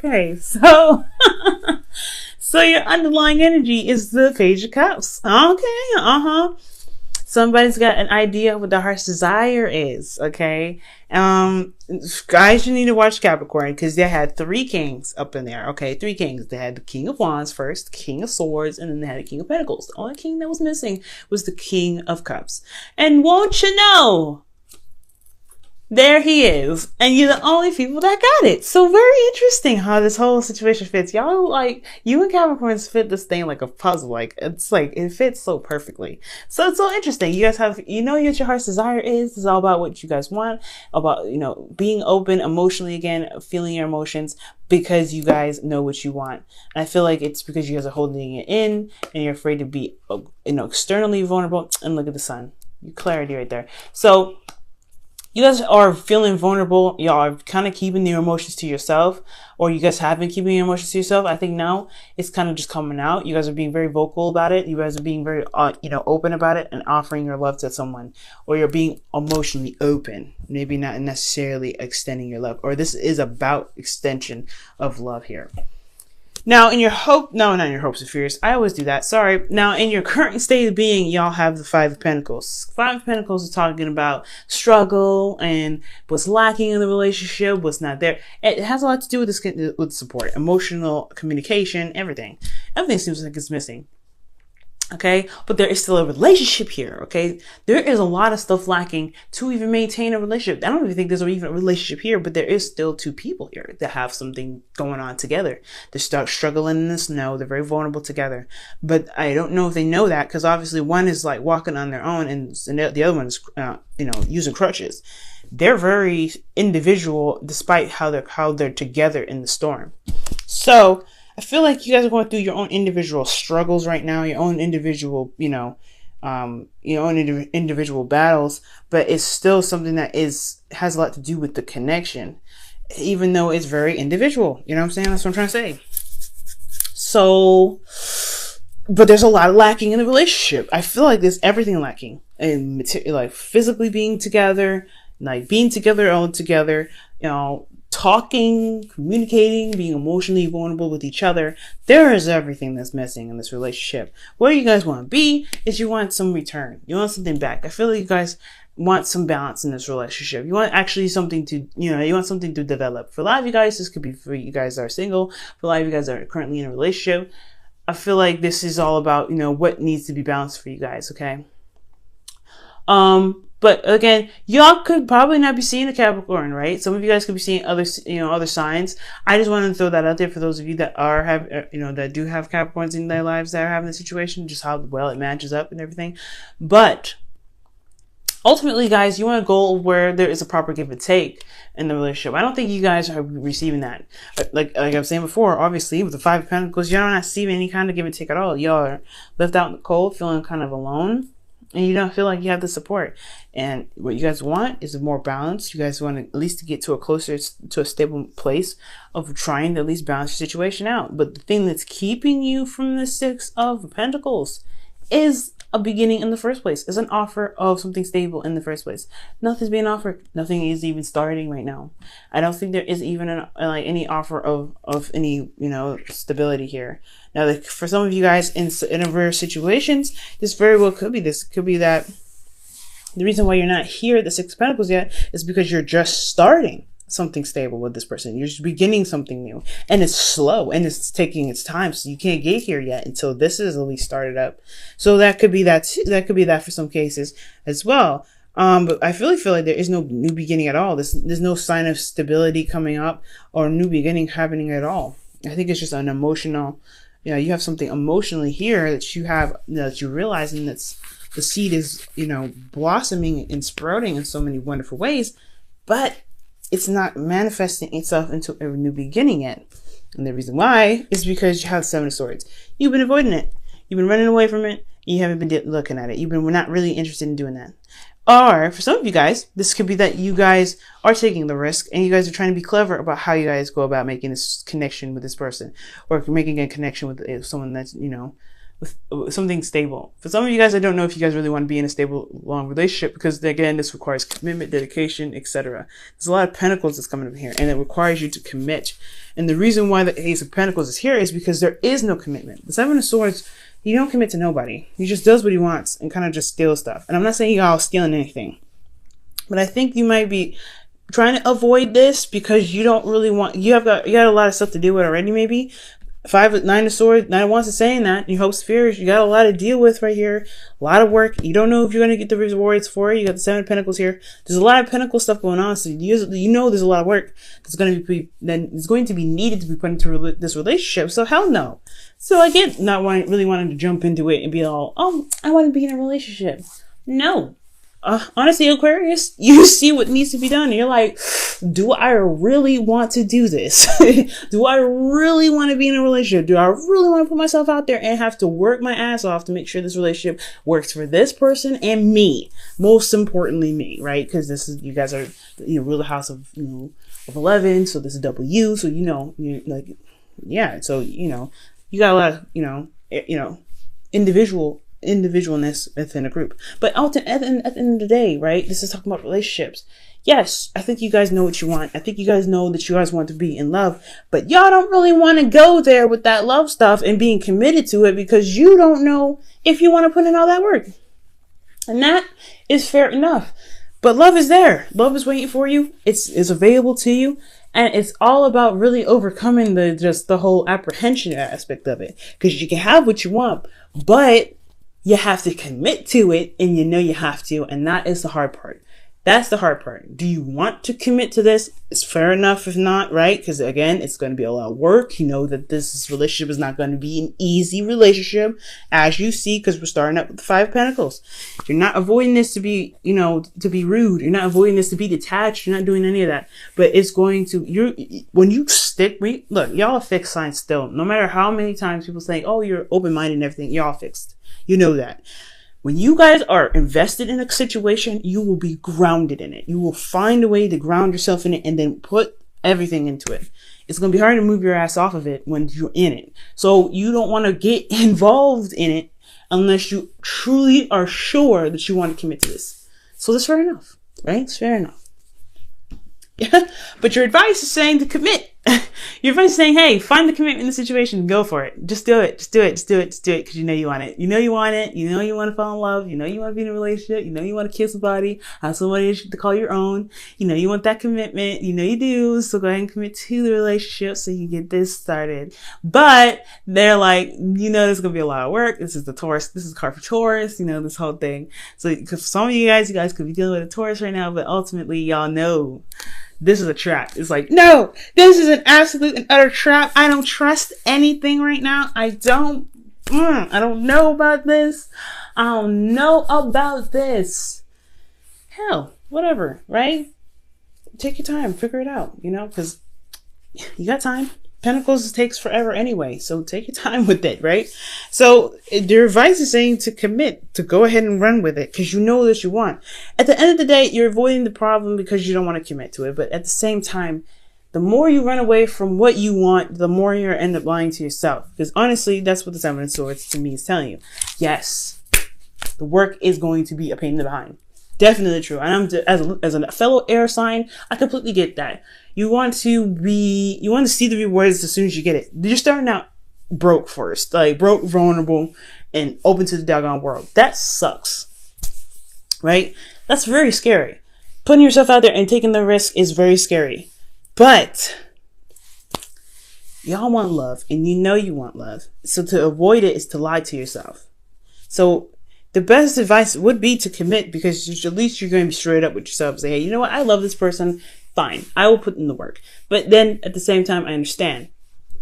Okay, so so your underlying energy is the Page of Cups. Okay, somebody's got an idea of what the heart's desire is. Okay, guys, you need to watch Capricorn because they had three kings up in there. Okay, three kings. They had the King of Wands first, the King of Swords, and then they had the King of Pentacles. The only king that was missing was the King of Cups. And won't you know, there he is, and you're the only people that got it. So very interesting how this whole situation fits. Y'all, like, you and Capricorns fit this thing like a puzzle. Like, it's like, it fits so perfectly. So it's so interesting. You guys have, you know what your heart's desire is. It's all about what you guys want, about, you know, being open emotionally again, feeling your emotions because you guys know what you want. And I feel like it's because you guys are holding it in and you're afraid to be, you know, externally vulnerable. And look at the sun. Clarity right there. So you guys are feeling vulnerable. Y'all are kind of keeping your emotions to yourself, or you guys have been keeping your emotions to yourself. I think now it's kind of just coming out. You guys are being very vocal about it. You guys are being very, you know, open about it and offering your love to someone, or you're being emotionally open. Maybe not necessarily extending your love, or this is about extension of love here. Now, in your not in your hopes and fears. I always do that. Sorry. Now, in your current state of being, y'all have the Five of Pentacles. Five of Pentacles is talking about struggle and what's lacking in the relationship, what's not there. It has a lot to do with this, with support, emotional communication, everything. Everything seems like it's missing. Okay, but there is still a relationship here. Okay, there is a lot of stuff lacking to even maintain a relationship. I don't even think there's even a relationship here, but there is still two people here that have something going on together. They're stuck struggling in the snow. They're very vulnerable together, but I don't know if they know that because obviously one is like walking on their own, and the other one is, you know, using crutches. They're very individual, despite how they're together in the storm. So I feel like you guys are going through your own individual struggles right now, your own individual, you know, your own individual battles, but it's still something that has a lot to do with the connection, even though it's very individual. You know what I'm saying? That's what I'm trying to say. So, but there's a lot lacking in the relationship. I feel like there's everything lacking, and like physically being together, like being together, all together, you know, talking, communicating, being emotionally vulnerable with each other. There is everything that's missing in this relationship. Where you guys want to be is you want some return. You want something back. I feel like you guys want some balance in this relationship. You want actually something to, you know, you want something to develop. For a lot of you guys, this could be for you guys that are single. For a lot of you guys that are currently in a relationship, I feel like this is all about, you know, what needs to be balanced for you guys. Okay. But again, y'all could probably not be seeing a Capricorn, right? Some of you guys could be seeing other, you know, other signs. I just wanted to throw that out there for those of you that that do have Capricorns in their lives that are having the situation, just how well it matches up and everything. But ultimately, guys, you want a goal where there is a proper give and take in the relationship. I don't think you guys are receiving that. Like I was saying before, obviously, with the Five of Pentacles, you're not receiving any kind of give and take at all. Y'all are left out in the cold, feeling kind of alone. And you don't feel like you have the support. And what you guys want is more balance. You guys want to at least to get to a stable place of trying to at least balance your situation out. But the thing that's keeping you from the Six of Pentacles is a beginning in the first place. Is an offer of something stable in the first place. Nothing's being offered. Nothing is even starting right now. I don't think there is even any offer of any, you know, stability here. Now, like, for some of you guys in rare situations, this very well could be this. Could be that the reason why you're not here at the Six of Pentacles yet is because you're just starting something stable with this person. You're just beginning something new, and it's slow and it's taking its time. So you can't get here yet until this is at least started up. So that could be that too. That could be that for some cases as well. But I feel like there is no new beginning at all. There's no sign of stability coming up or new beginning happening at all. I think it's just an emotional, you know, you have something emotionally here that you have, that you realize, and that's the seed is, you know, blossoming and sprouting in so many wonderful ways, but it's not manifesting itself into a new beginning yet. And the reason why is because you have Seven of Swords. You've been avoiding it. You've been running away from it. You haven't been looking at it. We're not really interested in doing that. Or for some of you guys, this could be that you guys are taking the risk and you guys are trying to be clever about how you guys go about making this connection with this person, or making a connection with someone that's, you know, with something stable. For some of you guys, I don't know if you guys really want to be in a stable, long relationship, because again, this requires commitment, dedication, etc. There's a lot of pentacles that's coming up here, and it requires you to commit. And the reason why the Ace of Pentacles is here is because there is no commitment. The Seven of Swords, he don't commit to nobody. He just does what he wants and kind of just steals stuff. And I'm not saying y'all stealing anything, but I think you might be trying to avoid this because you don't really want, you got a lot of stuff to deal with already, maybe. Nine of Swords, Nine of Wands is saying that. Your hopes, fears, you got a lot to deal with right here. A lot of work. You don't know if you're going to get the rewards for it. You got the Seven of Pentacles here. There's a lot of Pentacle stuff going on. So you know there's a lot of work that's going to be needed to be put into this relationship. So hell no. So again, really wanting to jump into it and be all, oh, I want to be in a relationship. No. Honestly, Aquarius, you see what needs to be done. And you're like, do I really want to do this? Do I really want to be in a relationship? Do I really want to put myself out there and have to work my ass off to make sure this relationship works for this person and me? Most importantly, me, right? Because you guys are, ruler house of 11. So this is W. So, you're like, yeah. So, you got a lot of, individualness within a group. But at the end of the day, right, this is talking about relationships. Yes, I think you guys know what you want. I think you guys know that you guys want to be in love, but y'all don't really want to go there with that love stuff and being committed to it because you don't know if you want to put in all that work. And that is fair enough. But love is there. Love is waiting for you. It's available to you. And it's all about really overcoming the whole apprehension aspect of it. Because you can have what you want, but you have to commit to it, and you have to, and that is the hard part. That's the hard part. Do you want to commit to this? It's fair enough if not, right? Because again, it's going to be a lot of work. You know that this relationship is not going to be an easy relationship, as you see, because we're starting up with the Five of Pentacles. You're not avoiding this to be, to be rude. You're not avoiding this to be detached. You're not doing any of that. But it's going to, when you stick, look, y'all are fixed signs still. No matter how many times people say, oh, you're open-minded and everything, y'all fixed. You know that. When you guys are invested in a situation, you will be grounded in it. You will find a way to ground yourself in it and then put everything into it. It's going to be hard to move your ass off of it when you're in it. So you don't want to get involved in it unless you truly are sure that you want to commit to this. So that's fair enough, right? It's fair enough. Yeah. But your advice is saying to commit. Your advice is saying, hey, find the commitment in the situation and go for it. Just do it. Just do it. Just do it. Just do it. Because you know you want it. You know you want it. You know you want to fall in love. You know you want to be in a relationship. You know you want to kiss somebody. Have somebody to call your own. You know you want that commitment. You know you do. So go ahead and commit to the relationship so you get this started. But they're like, there's going to be a lot of work. This is the Taurus. This is card for Taurus. This whole thing. So because some of you guys could be dealing with a Taurus right now, but ultimately y'all know this is a trap. It's like, no, this is an absolute and utter trap. I don't trust anything right now. I don't know about this. I don't know about this. Hell, whatever, right? Take your time, figure it out, because you got time. Pentacles takes forever anyway, so take your time with it, right? So their advice is saying to commit, to go ahead and run with it, because you know that you want. At the end of the day, you're avoiding the problem because you don't want to commit to it. But at the same time, the more you run away from what you want, the more you end up lying to yourself. Because honestly, that's what the Seven of Swords to me is telling you. Yes, the work is going to be a pain in the behind. Definitely true. And as a fellow air sign, I completely get that. You want to see the rewards as soon as you get it. You're starting out broke first, like broke, vulnerable, and open to the doggone world. That sucks, right? That's very scary. Putting yourself out there and taking the risk is very scary. But y'all want love, and you want love. So to avoid it is to lie to yourself. So the best advice would be to commit, because at least you're going to be straight up with yourself. Say, hey, you know what? I love this person. Fine. I will put in the work. But then at the same time, I understand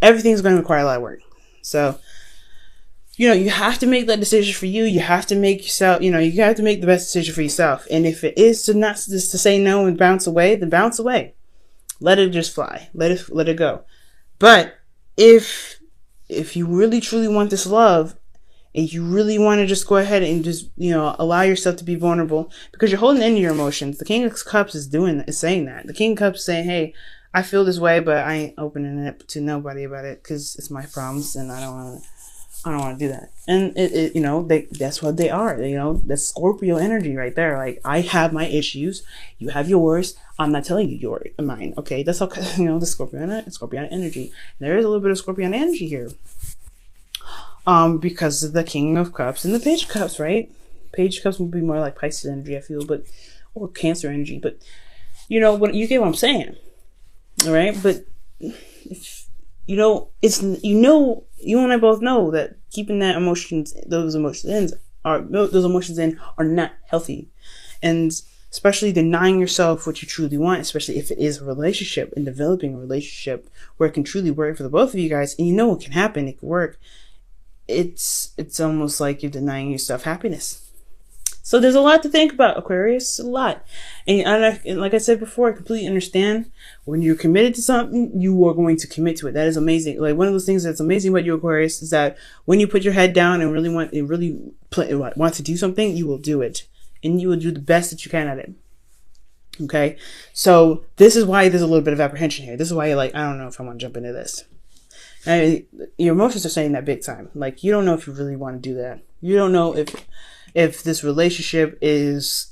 everything's going to require a lot of work. So, you have to make that decision for you. You have to make yourself, you have to make the best decision for yourself. And if it is to say no and bounce away, then bounce away. Let it just fly. Let it go. But if you really truly want this love, and you really want to just go ahead and just, allow yourself to be vulnerable, because you're holding into your emotions. The King of Cups is saying that. The King of Cups is saying, hey, I feel this way, but I ain't opening it to nobody about it because it's my problems, and I I don't want to do that. And you know, that's what they are. You know, that's Scorpio energy right there. Like, I have my issues, you have yours. I'm not telling you your mine. Okay, that's okay. You know, the Scorpion energy. There is a little bit of Scorpion energy here. Because of the King of Cups and the Page of Cups, right? Page of Cups would be more like Pisces energy, I feel, but or Cancer energy. But you know what, you get what I'm saying, all right? But if, you know, it's, you know, you and I both know that keeping those emotions in are not healthy, and especially denying yourself what you truly want, especially if it is a relationship and developing a relationship where it can truly work for the both of you guys, and you know it can happen, it can work. It's almost like you're denying yourself happiness. So there's a lot to think about, Aquarius, a lot. And like I said before, I completely understand. When you're committed to something, you are going to commit to it. That is amazing. Like, one of those things that's amazing about you, Aquarius, is that when you put your head down and really want to do something, you will do it. And you will do the best that you can at it. Okay? So this is why there's a little bit of apprehension here. This is why you're like, I don't know if I want to jump into this. And your emotions are saying that big time. Like, you don't know if you really want to do that. You don't know if this relationship is,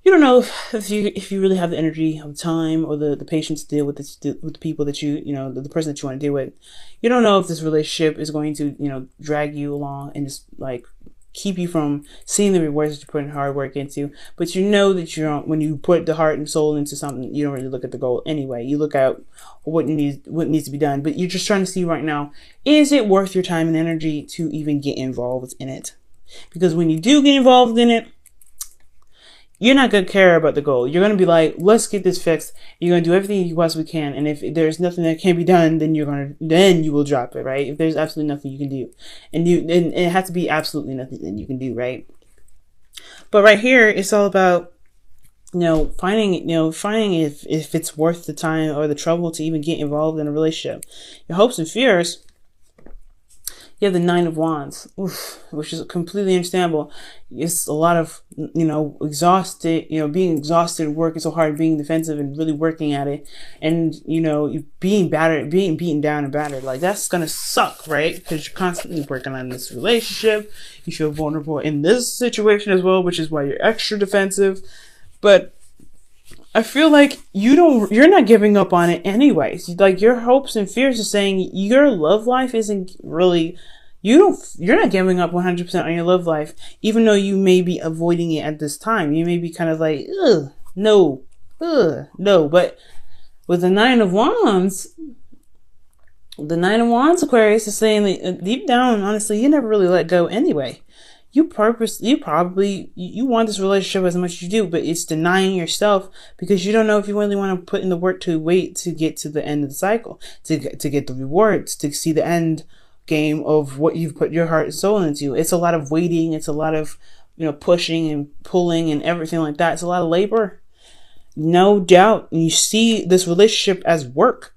you don't know if you really have the energy of time or the patience to deal with with the people that you know, the person that you want to deal with. You don't know if this relationship is going to, you know, drag you along and just like keep you from seeing the rewards that you're putting hard work into. But you know that when you put the heart and soul into something, you don't really look at the goal anyway. You look at what needs to be done. But you're just trying to see right now, is it worth your time and energy to even get involved in it? Because when you do get involved in it, you're not going to care about the goal. You're going to be like, let's get this fixed. You're going to do everything you possibly can. And if there's nothing that can be done, then you will drop it, right? If there's absolutely nothing you can do. And it has to be absolutely nothing that you can do, right? But right here, it's all about, finding if it's worth the time or the trouble to even get involved in a relationship. Your hopes and fears. You have the Nine of Wands, which is completely understandable. It's a lot of, exhausted, being exhausted, working so hard, being defensive and really working at it. And, you being beaten down and battered. Like, that's going to suck, right? Because you're constantly working on this relationship. You feel vulnerable in this situation as well, which is why you're extra defensive. But I feel like you're not giving up on it anyways. Like, your hopes and fears are saying your love life isn't really, you're not giving up 100% on your love life, even though you may be avoiding it at this time. You may be kind of like, no. But with the Nine of Wands, Aquarius is saying that deep down, honestly, you never really let go anyway. You want this relationship as much as you do, but it's denying yourself because you don't know if you really want to put in the work to wait to get to the end of the cycle, to get the rewards, to see the end game of what you've put your heart and soul into. It's a lot of waiting. It's a lot of, pushing and pulling and everything like that. It's a lot of labor. No doubt. And you see this relationship as work.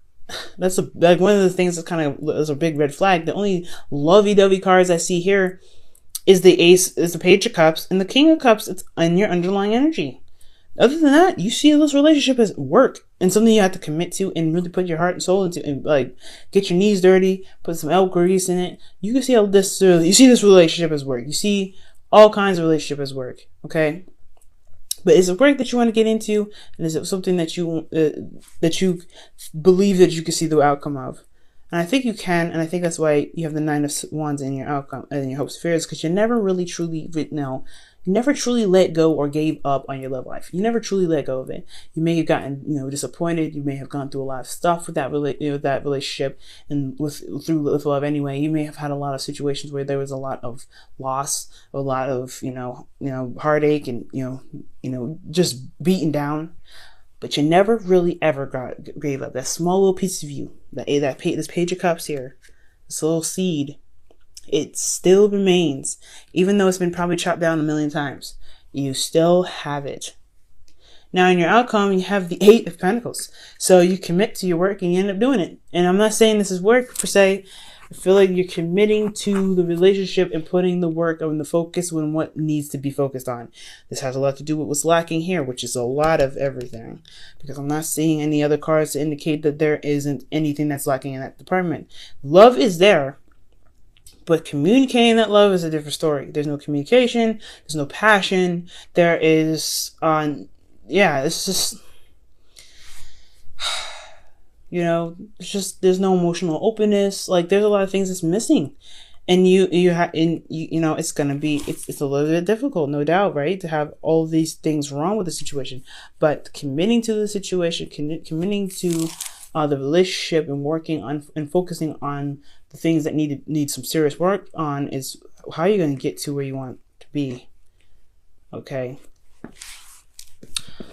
That's one of the things that's a big red flag. The only lovey-dovey cards I see here is the Page of Cups and the King of Cups. It's in your underlying energy. Other than that, you see this relationship as work and something you have to commit to and really put your heart and soul into, and like get your knees dirty, put some elk grease in it. You can see how you see this relationship as work. You see all kinds of relationship as work. Okay. But is it work that you want to get into? And is it something that you believe that you can see the outcome of? And I think you can, and I think that's why you have the Nine of Wands in your outcome and your hopes and fears, because you never truly let go or gave up on your love life. You never truly let go of it. You may have gotten, disappointed. You may have gone through a lot of stuff with that relationship, and with love anyway. You may have had a lot of situations where there was a lot of loss, a lot of heartache, and just beaten down. But you never really ever gave up. That small little piece of you, this Page of Cups here, this little seed, it still remains. Even though it's been probably chopped down a million times, you still have it. Now, in your outcome, you have the Eight of Pentacles. So you commit to your work and you end up doing it. And I'm not saying this is work per se. I feel like you're committing to the relationship and putting the work on the focus on what needs to be focused on. This has a lot to do with what's lacking here, which is a lot of everything. Because I'm not seeing any other cards to indicate that there isn't anything that's lacking in that department. Love is there. But communicating that love is a different story. There's no communication. There's no passion. There is, it's just, it's just, there's no emotional openness. Like, there's a lot of things that's missing. And it's gonna be, it's a little bit difficult, no doubt, right? To have all these things wrong with the situation, but committing to the situation, committing to the relationship, and working on and focusing on the things that need some serious work on is how you're gonna get to where you want to be. Okay.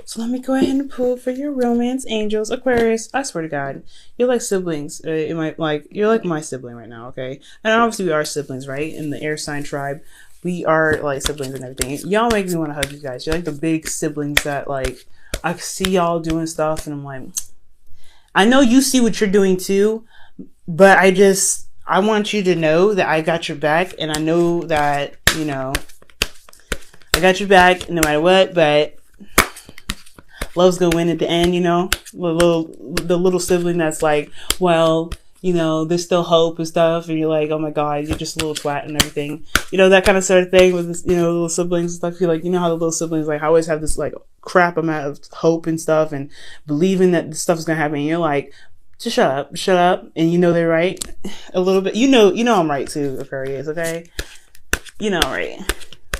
So let me go ahead and pull for your romance angels. Aquarius, I swear to God, you're like siblings. You're like my sibling right now, okay? And obviously we are siblings, right? In the air sign tribe, we are like siblings and everything. Y'all make me want to hug you guys. You're like the big siblings that, like, I see y'all doing stuff and I'm like, I know you see what you're doing too, but I want you to know that I got your back, and I know that, I got your back no matter what, but love's gonna win at the end, the little sibling that's like, well, there's still hope and stuff, and you're like, oh my God, you're just a little twat and everything, that kind of sort of thing with this, little siblings and stuff. You're like, how the little siblings like always have this like crap amount of hope and stuff, and believing that this stuff is gonna happen, and you're like, just shut up, and they're right a little bit. I'm right too, Aquarius, okay? Right,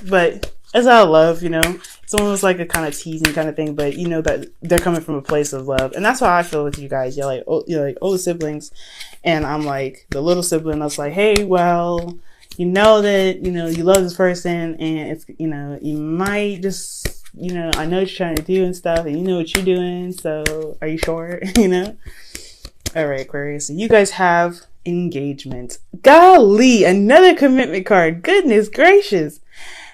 but it's out of love, It's almost like a kind of teasing kind of thing, but that they're coming from a place of love, and that's how I feel with you guys. You're like, older siblings, and I'm like the little sibling that's like, hey, well, that you love this person, and it's you might just I know what you're trying to do and stuff, and what you're doing. So are you sure? All right, Aquarius. So you guys have engagement. Golly, another commitment card. Goodness gracious.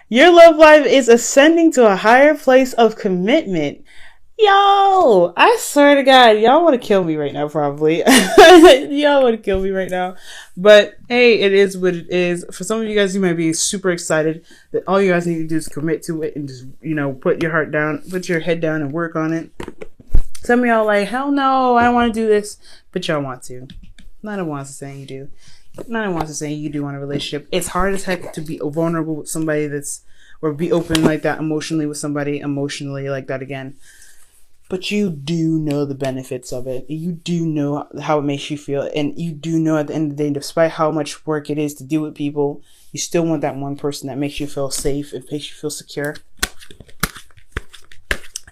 Your love life is ascending to a higher place of commitment. Yo, I swear to God, y'all want to kill me right now, probably. Y'all want to kill me right now. But hey, it is what it is. For some of you guys, you might be super excited that all you guys need to do is commit to it and just, put your head down and work on it. Some of y'all like, hell no, I don't want to do this. But y'all want to. None of wants to say you do. None of wants to say you do want a relationship. It's hard as heck to be vulnerable with somebody or be open like that emotionally with somebody emotionally like that again. But you do know the benefits of it. You do know how it makes you feel. And you do know at the end of the day, despite how much work it is to deal with people, you still want that one person that makes you feel safe and makes you feel secure.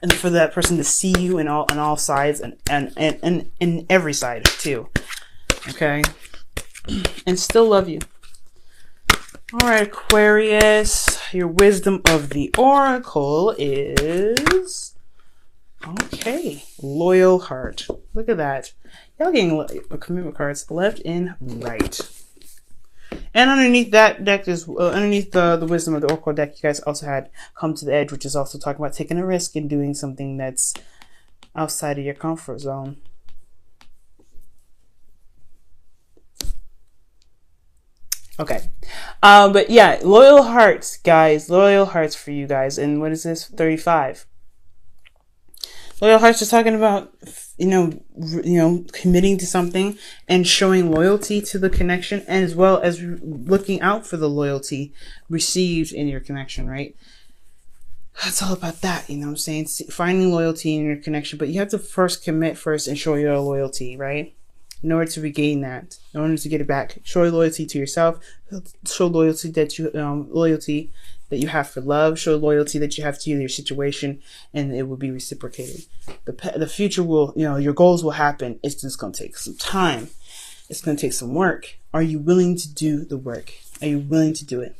And for that person to see you on all sides and in every side too. Okay? And still love you. All right, Aquarius. Your wisdom of the oracle is... Okay. Loyal heart. Look at that. Y'all getting commitment cards left and right. And underneath that deck is underneath the wisdom of the oracle deck, you guys also had come to the edge, which is also talking about taking a risk and doing something that's outside of your comfort zone. Okay. But yeah, loyal hearts, guys. Loyal hearts for you guys. And what is this? 35. Loyal hearts is talking about, committing to something and showing loyalty to the connection, and as well as looking out for the loyalty received in your connection, right? It's all about that, you know what I'm saying? Finding loyalty in your connection, but you have to first commit first and show your loyalty, right? In order to regain that, in order to get it back, show loyalty to yourself, show loyalty that you have for love, show loyalty that you have to your situation, and it will be reciprocated. The future will, your goals will happen. It's just going to take some time. It's going to take some work. Are you willing to do the work? Are you willing to do it?